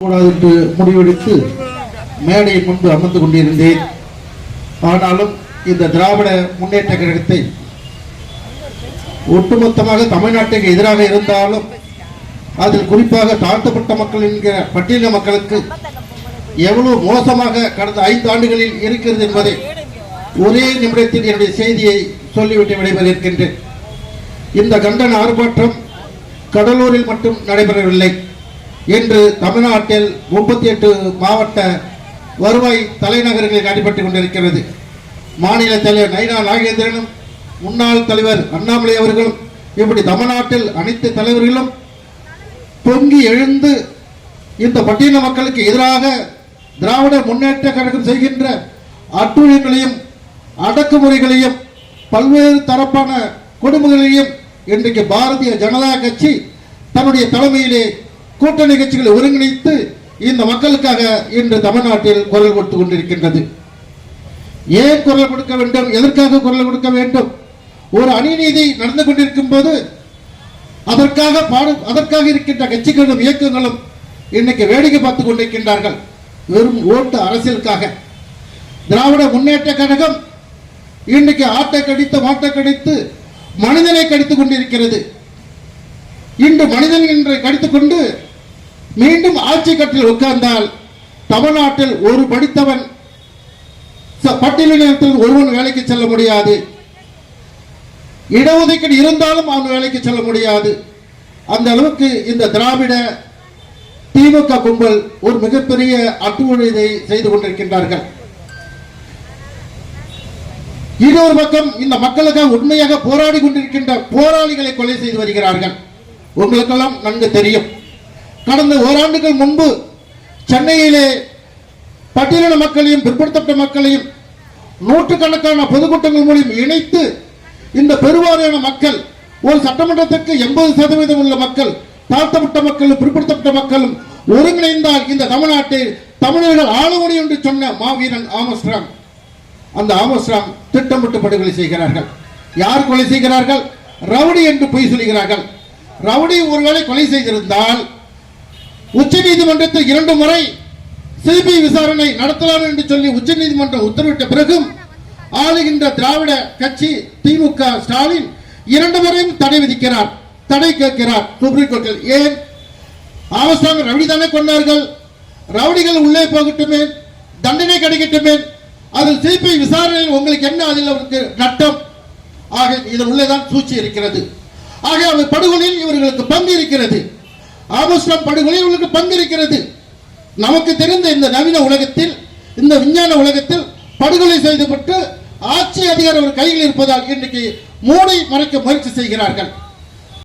என்று முடிவெடுத்து மேடையின் முன்பு அமர்ந்து கொண்டிருந்தேன். ஆனாலும் இந்த திராவிட முன்னேற்ற கழகத்தை ஒட்டுமொத்தமாக தமிழ்நாட்டுக்கு எதிராக இருந்தாலும் அதில் குறிப்பாக தாழ்த்தப்பட்ட மக்கள் என்கிற பட்டியல மக்களுக்கு எவ்வளவு மோசமாக கடந்த 5 ஆண்டுகளில் இருக்கிறது என்பதை ஒரே நிமிடத்தில் என்னுடைய செய்தியை சொல்லிவிட்டு விடைபெறுகின்றேன். இந்த கண்டன ஆர்ப்பாட்டம் கடலூரில் மட்டும் நடைபெறவில்லை. இன்று தமிழ்நாட்டில் 38 மாவட்ட வருவாய் தலைநகர்களில் நடைபெற்றுக் கொண்டிருக்கிறது. மாநில தலைவர் நைனா நாகேந்திரனும் முன்னாள் தலைவர் அண்ணாமலை அவர்களும் இப்படி தமிழ்நாட்டில் அனைத்து தலைவர்களும் பொங்கி எழுந்து இந்த பட்டியல மக்களுக்கு எதிராக திராவிட முன்னேற்ற கழகம் செய்கின்ற அட்டுழியங்களையும் அடக்குமுறைகளையும் பல்வேறு தரப்பான கொடுமைகளையும் இன்றைக்கு பாரதிய ஜனதா கட்சி தன்னுடைய தலைமையிலே கூட்டணி கட்சிகளை ஒருங்கிணைத்து இந்த மக்களுக்காக இன்று தமிழ்நாட்டில் குரல் கொடுத்துக் கொண்டிருக்கின்றது. ஏன் குரல் கொடுக்க வேண்டும்? எதற்காக குரல் கொடுக்க வேண்டும்? ஒரு அநீதி நடந்து கொண்டிருக்கும் போது அதற்காக இருக்கின்ற கட்சிகளும் இயக்கங்களும் இன்னைக்கு வேடிக்கை பார்த்துக் கொண்டிருக்கின்றார்கள். வெறும் ஓட்டு அரசியலுக்காக திராவிட முன்னேற்ற கழகம் இன்னைக்கு ஆட்டை கடித்து மாட்டை கடித்து மனிதனை கடித்துக் கொண்டிருக்கிறது. இன்று மனிதன் என்று கடித்துக் கொண்டு மீண்டும் ஆட்சி கட்டில் உட்கார்ந்தால் தமிழ்நாட்டில் ஒரு படித்தவன் பட்டியலினத்தில் ஒருவன் வேலைக்கு செல்ல முடியாது. இடஒதுக்கீடு இருந்தாலும் அவன் வேலைக்கு செல்ல முடியாது. அந்த அளவுக்கு இந்த திராவிட திமுக கும்பல் ஒரு மிகப்பெரிய அட்டுழியத்தை செய்து கொண்டிருக்கின்றார்கள். இன்னொரு பக்கம் இந்த மக்களுக்காக உண்மையாக போராடி கொண்டிருக்கின்ற போராளிகளை கொலை செய்து வருகிறார்கள். உங்களுக்கெல்லாம் நன்கு தெரியும். கடந்த ஓராண்டுகள் முன்பு சென்னையிலே பட்டியலின மக்களையும் பிற்படுத்தப்பட்ட மக்களையும் நூற்றுக்கணக்கான பொதுக்கூட்டங்கள் மூலம் இணைத்து இந்த பெருவாரியான மக்கள் ஒரு சட்டமன்றத்திற்கு 80% உள்ள மக்கள் தாழ்த்தப்பட்ட மக்களும் பிற்படுத்தப்பட்ட மக்களும் ஒருங்கிணைந்தால் இந்த தமிழ்நாட்டில் தமிழர்கள் ஆள முடியும் என்று சொன்ன மாவீரன் ஆம்ஸ்ட்ராங். அந்த ஆம்ஸ்ட்ராங் திட்டமிட்டு படுகொலை செய்கிறார்கள். யார் கொலை செய்கிறார்கள்? ரவுடி என்று பொய் சொல்கிறார்கள். ரவுடி ஒருவேளை கொலை செய்திருந்தால் உச்ச நீதிமன்றத்தில் 2 முறை சிபிஐ விசாரணை நடத்தலாம் என்று சொல்லி உச்ச நீதிமன்றம் உத்தரவிட்ட பிறகும் ஆளுகின்ற திராவிட கட்சி திமுக ஸ்டாலின் 2 முறையும் தடை விதிக்கிறார், தடை கேட்கிறார் சுப்ரீம் கோர்ட்டில். ஏன்? ஆம்ஸ்ட்ராங் ரவுடி தானே கொண்டார்கள், ரவுடிகள் உள்ளே போகட்டுமே, தண்டனை கிடைக்கட்டுமே, அதில் சிபிஐ விசாரணையில் உங்களுக்கு என்ன அதில் அவருக்கு நட்டம்? ஆக இதன் உள்ளேதான் சூழ்ச்சி இருக்கிறது. ஆக அவர் படுகொலையில் இவர்களுக்கு பங்கு இருக்கிறது. ஆம்ஸ்ட்ராங் படுகொலையில் இவர்களுக்கு பங்கு இருக்கிறது. நமக்கு தெரிந்த இந்த நவீன உலகத்தில், இந்த விஞ்ஞான உலகத்தில் படுகொலை செய்துவிட்டு ஆட்சி அதிகாரம் ஒரு கையில் இருப்பதால் இன்றைக்கு மூடை மறைக்க முயற்சி செய்கிறார்கள்.